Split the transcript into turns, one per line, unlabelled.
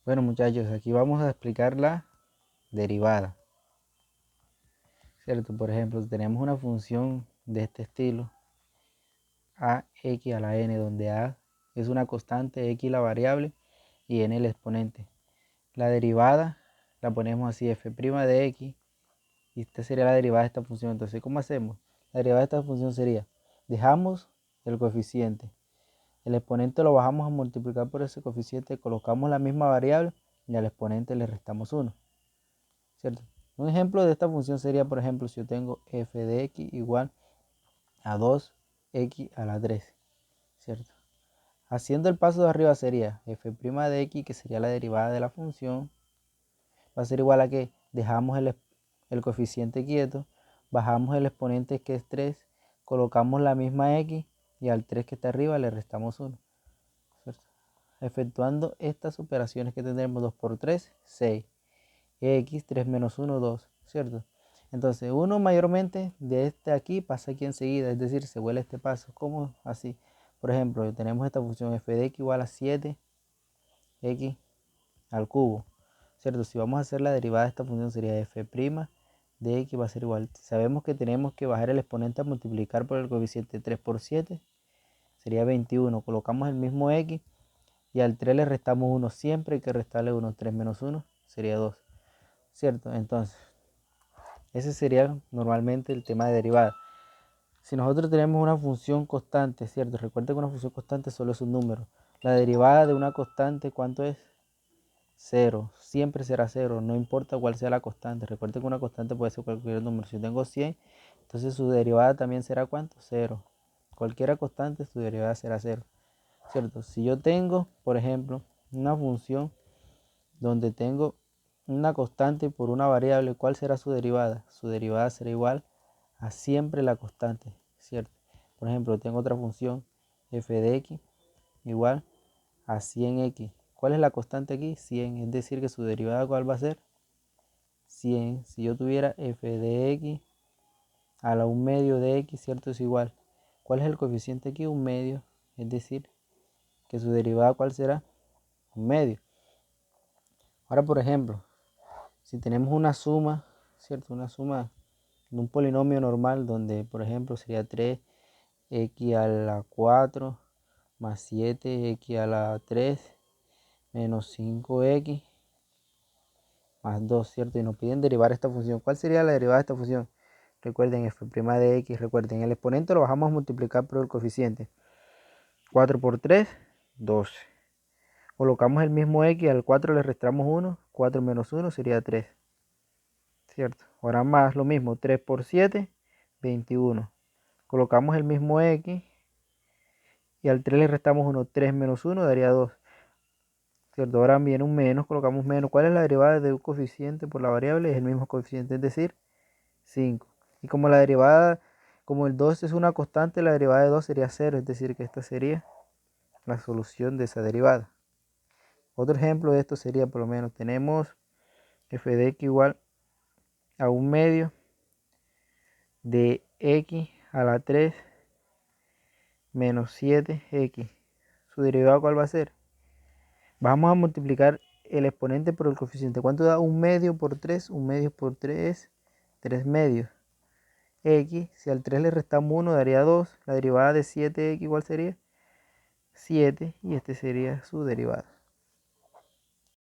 Bueno muchachos, aquí vamos a explicar la derivada, ¿cierto? Por ejemplo, tenemos una función de este estilo, ax a la n, donde a es una constante, x la variable y n el exponente. La derivada la ponemos así, f' de x, y esta sería la derivada de esta función. Entonces, ¿cómo hacemos? La derivada de esta función sería, dejamos el coeficiente, el exponente lo bajamos a multiplicar por ese coeficiente, colocamos la misma variable y al exponente le restamos 1, ¿cierto? Un ejemplo de esta función sería, por ejemplo, si yo tengo f de x igual a 2x a la 3, ¿cierto? Haciendo el paso de arriba sería f' de x, que sería la derivada de la función, va a ser igual a que dejamos el coeficiente quieto, bajamos el exponente que es 3, colocamos la misma x y al 3 que está arriba le restamos 1, ¿cierto? Efectuando estas operaciones que tendremos 2 por 3, 6, x, 3 menos 1, 2, ¿cierto? Entonces 1 mayormente de este aquí pasa aquí enseguida, es decir, se vuelve este paso. ¿Cómo? Así. Por ejemplo, tenemos esta función f de x igual a 7x al cubo, ¿cierto? Si vamos a hacer la derivada de esta función sería f' de x va a ser igual. Sabemos que tenemos que bajar el exponente a multiplicar por el coeficiente. 3 por 7 sería 21. Colocamos el mismo x y al 3 le restamos 1. Siempre hay que restarle 1. 3 menos 1 sería 2, ¿cierto? Entonces, ese sería normalmente el tema de derivada. Si nosotros tenemos una función constante, ¿cierto? Recuerden que una función constante solo es un número. La derivada de una constante, ¿cuánto es? 0. Siempre será 0, no importa cuál sea la constante. Recuerden que una constante puede ser cualquier número. Si yo tengo 100, entonces su derivada también será ¿cuánto? 0. Cualquiera constante, su derivada será 0, ¿cierto? Si yo tengo, por ejemplo, una función donde tengo una constante por una variable, ¿cuál será su derivada? Su derivada será igual a siempre la constante, ¿cierto? Por ejemplo, tengo otra función, f de x igual a 100x. ¿Cuál es la constante aquí? 100, es decir que su derivada ¿cuál va a ser? 100. Si yo tuviera f de x a la 1 medio de x, ¿cierto? Es igual. ¿Cuál es el coeficiente aquí? 1 medio, es decir que su derivada ¿cuál será? 1 medio. Ahora, por ejemplo, si tenemos una suma, ¿cierto? Una suma de un polinomio normal donde, por ejemplo, sería 3x a la 4 más 7x a la 3 menos 5x más 2, ¿cierto? Y nos piden derivar esta función. ¿Cuál sería la derivada de esta función? Recuerden, f' de x, recuerden, el exponente lo bajamos a multiplicar por el coeficiente. 4 por 3, 12. Colocamos el mismo x, al 4 le restamos 1, 4 menos 1 sería 3, ¿cierto? Ahora más lo mismo, 3 por 7, 21. Colocamos el mismo x y al 3 le restamos 1, 3 menos 1 daría 2, ¿cierto? Ahora viene un menos, colocamos menos. ¿Cuál es la derivada de un coeficiente por la variable? Es el mismo coeficiente, es decir, 5. Y como la derivada, como el 2 es una constante, la derivada de 2 sería 0, es decir, que esta sería la solución de esa derivada. Otro ejemplo de esto sería, por lo menos, tenemos f de x igual a 1 medio de x a la 3 menos 7x. ¿Su derivada cuál va a ser? Vamos a multiplicar el exponente por el coeficiente. ¿Cuánto da 1 medio por 3? 1 medio por 3 es 3 medios. X, si al 3 le restamos 1 daría 2. La derivada de 7x igual sería 7 y este sería su derivada.